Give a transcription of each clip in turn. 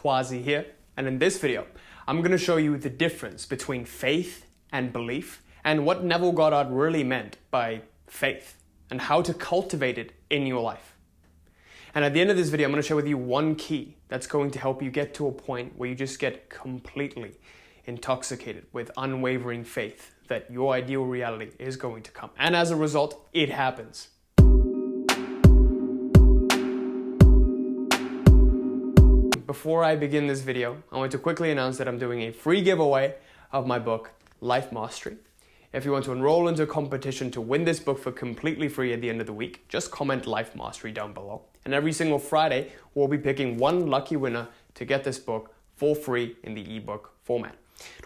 Quazi here, and in this video, I'm going to show you the difference between faith and belief, and what Neville Goddard really meant by faith, and how to cultivate it in your life. And at the end of this video, I'm going to share with you one key that's going to help you get to a point where you just get completely intoxicated with unwavering faith that your ideal reality is going to come. And as a result, it happens. Before I begin this video, I want to quickly announce that I'm doing a free giveaway of my book, Life Mastery. If you want to enroll into a competition to win this book for completely free at the end of the week, just comment Life Mastery down below. And every single Friday, we'll be picking one lucky winner to get this book for free in the ebook format.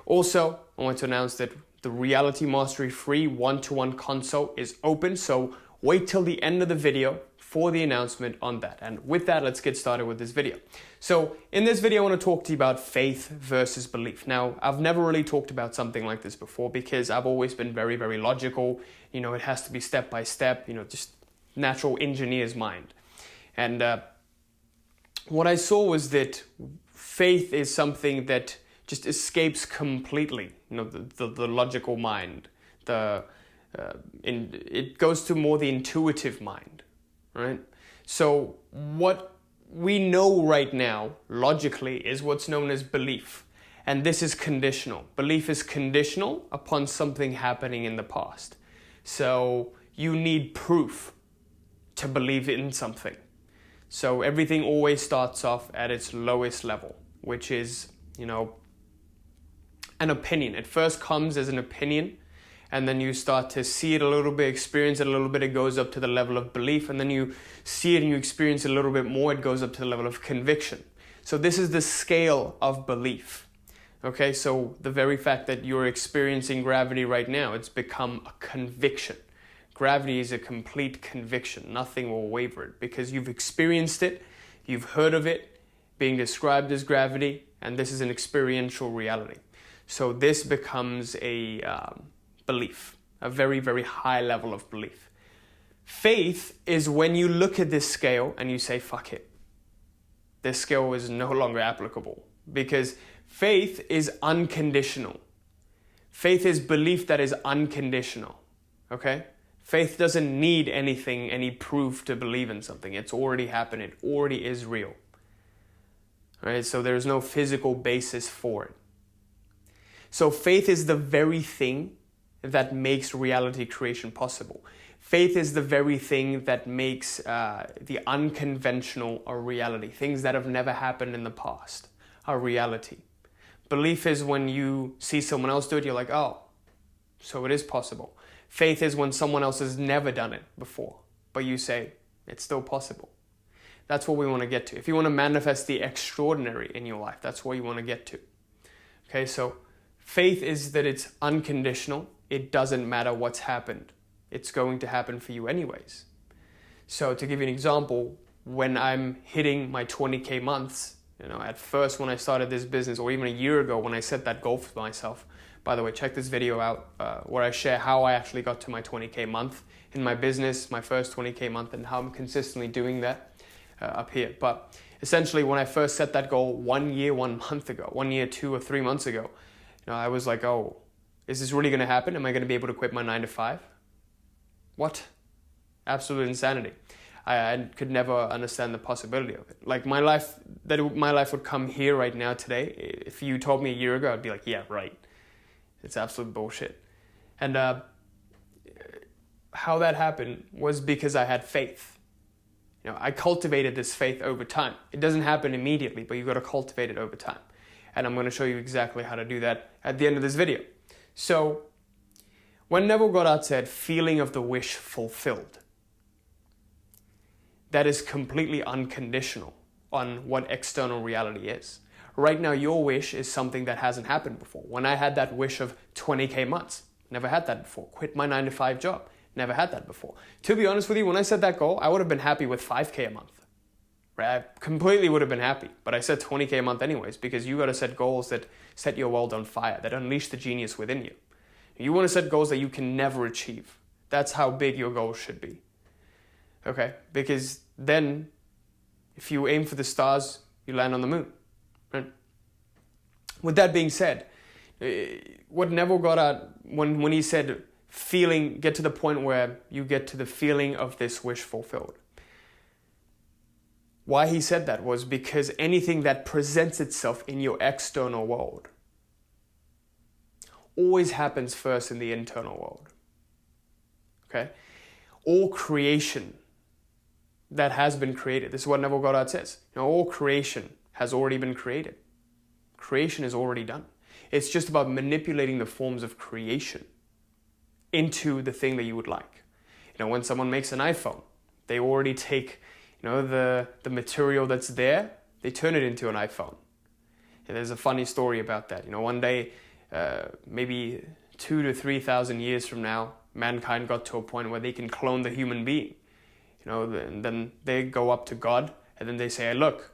Also, I want to announce that the Reality Mastery free one-to-one consult is open, so wait till the end of the video for the announcement on that. And with that, let's get started with this video. So in this video, I want to talk to you about faith versus belief. Now, I've never really talked about something like this before because I've always been very, very logical. You know, it has to be step by step, just natural engineer's mind. And what I saw was that faith is something that just escapes completely, the logical mind. It goes to more the intuitive mind, right? So what we know right now, logically, is what's known as belief. And this is conditional. Belief is conditional upon something happening in the past. So you need proof to believe in something. So everything always starts off at its lowest level, which is, an opinion. It first comes as an opinion, and then you start to see it a little bit, experience it a little bit, it goes up to the level of belief, and then you see it and you experience it a little bit more, it goes up to the level of conviction. So this is the scale of belief. Okay, so the very fact that you're experiencing gravity right now, it's become a conviction. Gravity is a complete conviction. Nothing will waver it because you've experienced it, you've heard of it being described as gravity, and this is an experiential reality. So this becomes a belief, a very, very high level of belief. Faith is when you look at this scale and you say, fuck it. This scale is no longer applicable because faith is unconditional. Faith is belief that is unconditional, okay? Faith doesn't need anything, any proof to believe in something. It's already happened. It already is real. All right? So there's no physical basis for it. So faith is the very thing that makes reality creation possible. Faith is the very thing that makes the unconventional a reality. Things that have never happened in the past are reality. Belief is when you see someone else do it, you're like, oh, so it is possible. Faith is when someone else has never done it before, but you say, it's still possible. That's what we want to get to. If you want to manifest the extraordinary in your life, that's what you want to get to. Okay, so faith is that it's unconditional. It doesn't matter what's happened. It's going to happen for you anyways. So to give you an example, when I'm hitting my 20K months, at first when I started this business, or even a year ago when I set that goal for myself, by the way, check this video out where I share how I actually got to my 20K month in my business, my first 20K month, and how I'm consistently doing that up here. But essentially when I first set that goal 1 year, 1 month ago, 1 year, 2 or 3 months ago, I was like, oh, is this really going to happen? Am I going to be able to quit my 9 to 5? What? Absolute insanity. I could never understand the possibility of it. Like my life would come here right now today. If you told me a year ago, I'd be like, yeah, right. It's absolute bullshit. And how that happened was because I had faith. I cultivated this faith over time. It doesn't happen immediately, but you've got to cultivate it over time. And I'm going to show you exactly how to do that at the end of this video. So, when Neville Goddard said, feeling of the wish fulfilled, that is completely unconditional on what external reality is. Right now, your wish is something that hasn't happened before. When I had that wish of 20K months, never had that before. Quit my 9 to 5 job, never had that before. To be honest with you, when I set that goal, I would have been happy with 5K a month. Right? I completely would have been happy, but I said 20K a month anyways, because you got to set goals that set your world on fire, that unleash the genius within you. You want to set goals that you can never achieve. That's how big your goals should be. Okay? Because then, if you aim for the stars, you land on the moon. Right? With that being said, what Neville Goddard, when he said get to the point where you get to the feeling of this wish fulfilled, why he said that was because anything that presents itself in your external world always happens first in the internal world. Okay? All creation that has been created, this is what Neville Goddard says, all creation has already been created. Creation is already done. It's just about manipulating the forms of creation into the thing that you would like. When someone makes an iPhone, they already take the material that's there, they turn it into an iPhone. And there's a funny story about that. One day, maybe 2,000 to 3,000 years from now, mankind got to a point where they can clone the human being. And then they go up to God, and then they say, look,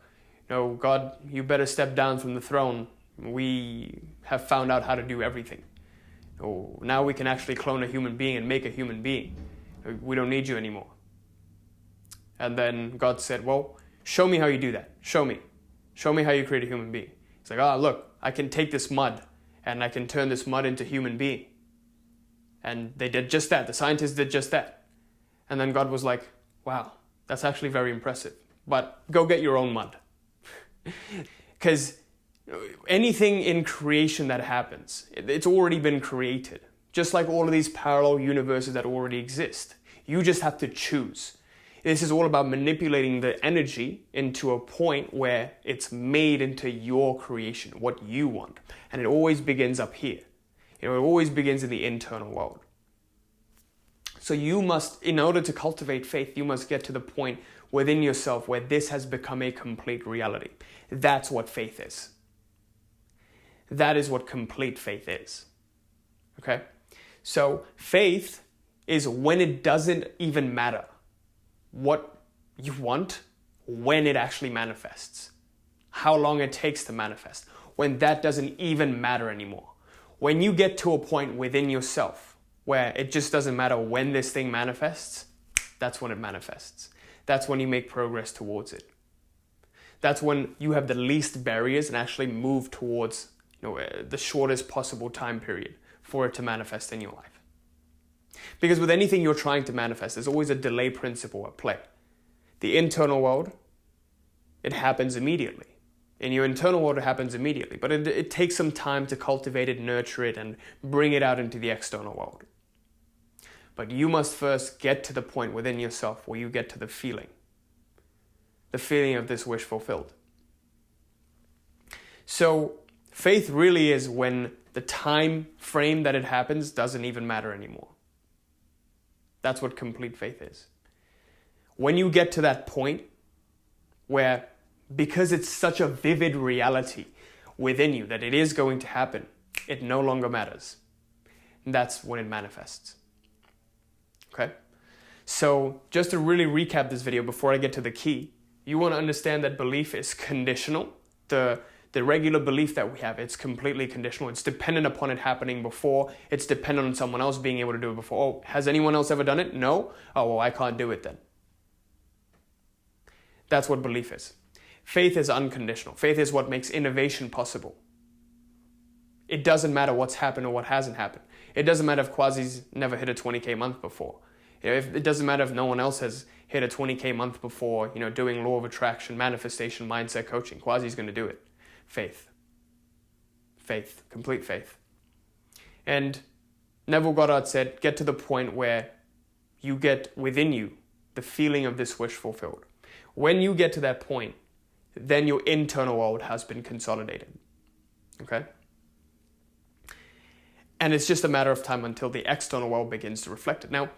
God, you better step down from the throne. We have found out how to do everything. Now we can actually clone a human being and make a human being. We don't need you anymore. And then God said, well, show me how you do that. Show me. Show me how you create a human being. He's like, look, I can take this mud and I can turn this mud into a human being. And they did just that. The scientists did just that. And then God was like, wow, that's actually very impressive. But go get your own mud. Because anything in creation that happens, it's already been created. Just like all of these parallel universes that already exist. You just have to choose. This is all about manipulating the energy into a point where it's made into your creation, what you want. And it always begins up here. It always begins in the internal world. So you must, in order to cultivate faith, you must get to the point within yourself where this has become a complete reality. That's what faith is. That is what complete faith is. Okay? So faith is when it doesn't even matter what you want, when it actually manifests, how long it takes to manifest, when that doesn't even matter anymore. When you get to a point within yourself where it just doesn't matter when this thing manifests, that's when it manifests. That's when you make progress towards it. That's when you have the least barriers and actually move towards the shortest possible time period for it to manifest in your life. Because with anything you're trying to manifest, there's always a delay principle at play. The internal world, it happens immediately. In your internal world, it happens immediately. But it takes some time to cultivate it, nurture it, and bring it out into the external world. But you must first get to the point within yourself where you get to the feeling of this wish fulfilled. So faith really is when the time frame that it happens doesn't even matter anymore. That's what complete faith is. When you get to that point where, because it's such a vivid reality within you that it is going to happen, it no longer matters. And that's when it manifests. Okay? So just to really recap this video before I get to the key, you want to understand that belief is conditional. The regular belief that we have, it's completely conditional. It's dependent upon it happening before. It's dependent on someone else being able to do it before. Oh, has anyone else ever done it? No? Oh, well, I can't do it then. That's what belief is. Faith is unconditional. Faith is what makes innovation possible. It doesn't matter what's happened or what hasn't happened. It doesn't matter if Quazi's never hit a 20K month before. It doesn't matter if no one else has hit a 20K month before, doing law of attraction, manifestation, mindset coaching. Quazi's going to do it. Faith. Faith. Complete faith. And Neville Goddard said, get to the point where you get within you the feeling of this wish fulfilled. When you get to that point, then your internal world has been consolidated. Okay? And it's just a matter of time until the external world begins to reflect it. Now,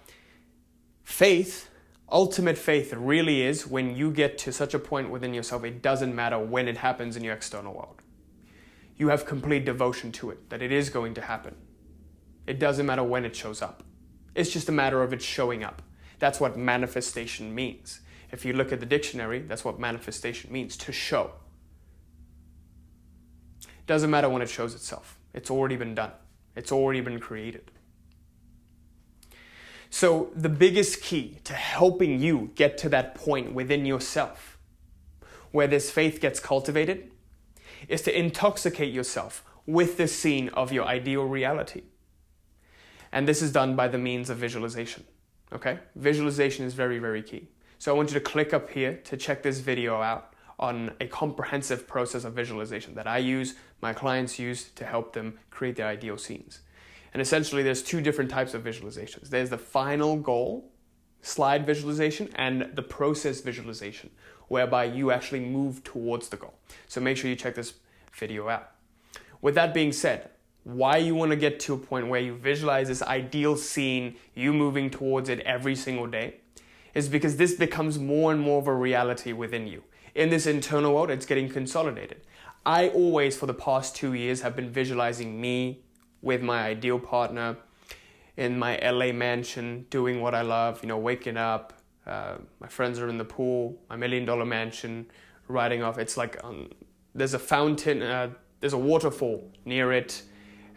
faith, ultimate faith really is when you get to such a point within yourself, it doesn't matter when it happens in your external world. You have complete devotion to it, that it is going to happen. It doesn't matter when it shows up. It's just a matter of it showing up. That's what manifestation means. If you look at the dictionary, that's what manifestation means, to show. It doesn't matter when it shows itself. It's already been done. It's already been created. So the biggest key to helping you get to that point within yourself where this faith gets cultivated is to intoxicate yourself with the scene of your ideal reality. And this is done by the means of visualization. Okay? Visualization is very, very key. So I want you to click up here to check this video out on a comprehensive process of visualization that I use, my clients use to help them create their ideal scenes. And essentially there's two different types of visualizations. There's the final goal slide visualization and the process visualization, whereby you actually move towards the goal. So make sure you check this video out. With that being said, why you want to get to a point where you visualize this ideal scene, you moving towards it every single day, is because this becomes more and more of a reality within you. In this internal world, it's getting consolidated. I always, for the past 2 years, have been visualizing me with my ideal partner in my LA mansion, doing what I love, waking up, my friends are in the pool, my $1 million mansion, riding off. It's like there's a fountain, there's a waterfall near it,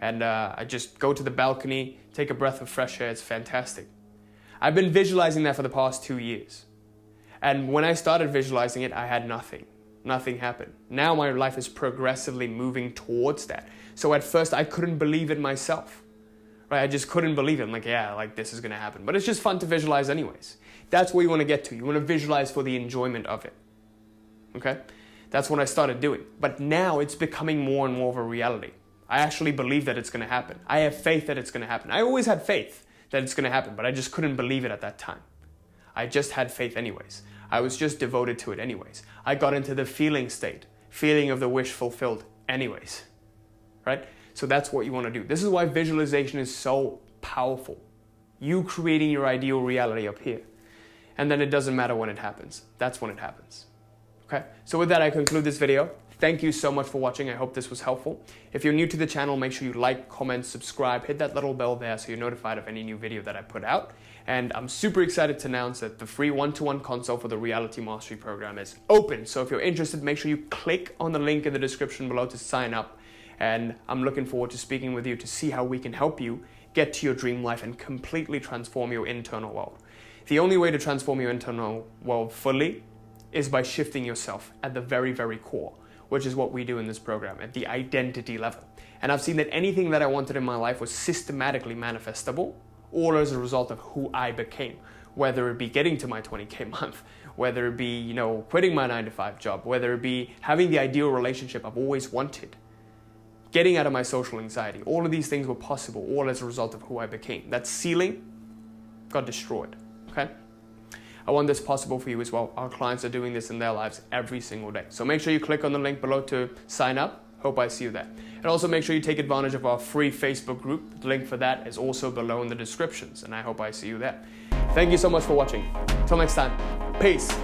and I just go to the balcony, take a breath of fresh air. It's fantastic. I've been visualizing that for the past 2 years. And when I started visualizing it, I had nothing. Nothing happened. Now my life is progressively moving towards that. So at first I couldn't believe it myself. Right? I just couldn't believe it. I'm like, this is going to happen. But it's just fun to visualize anyways. That's where you want to get to. You want to visualize for the enjoyment of it. Okay? That's what I started doing. But now it's becoming more and more of a reality. I actually believe that it's going to happen. I have faith that it's going to happen. I always had faith that it's going to happen, but I just couldn't believe it at that time. I just had faith anyways. I was just devoted to it anyways. I got into the feeling state, feeling of the wish fulfilled anyways, right? So that's what you want to do. This is why visualization is so powerful. You creating your ideal reality up here. And then it doesn't matter when it happens. That's when it happens. Okay? So with that, I conclude this video. Thank you so much for watching. I hope this was helpful. If you're new to the channel, make sure you like, comment, subscribe, hit that little bell there so you're notified of any new video that I put out. And I'm super excited to announce that the free one-to-one consult for the Reality Mastery Program is open. So if you're interested, make sure you click on the link in the description below to sign up. And I'm looking forward to speaking with you to see how we can help you get to your dream life and completely transform your internal world. The only way to transform your internal world fully is by shifting yourself at the very, very core, which is what we do in this program at the identity level. And I've seen that anything that I wanted in my life was systematically manifestable, all as a result of who I became, whether it be getting to my 20K month, whether it be, quitting my 9-to-5 job, whether it be having the ideal relationship I've always wanted, getting out of my social anxiety. All of these things were possible, all as a result of who I became. That ceiling got destroyed, okay? I want this possible for you as well. Our clients are doing this in their lives every single day. So make sure you click on the link below to sign up. Hope I see you there. And also make sure you take advantage of our free Facebook group. The link for that is also below in the descriptions. And I hope I see you there. Thank you so much for watching. Till next time. Peace.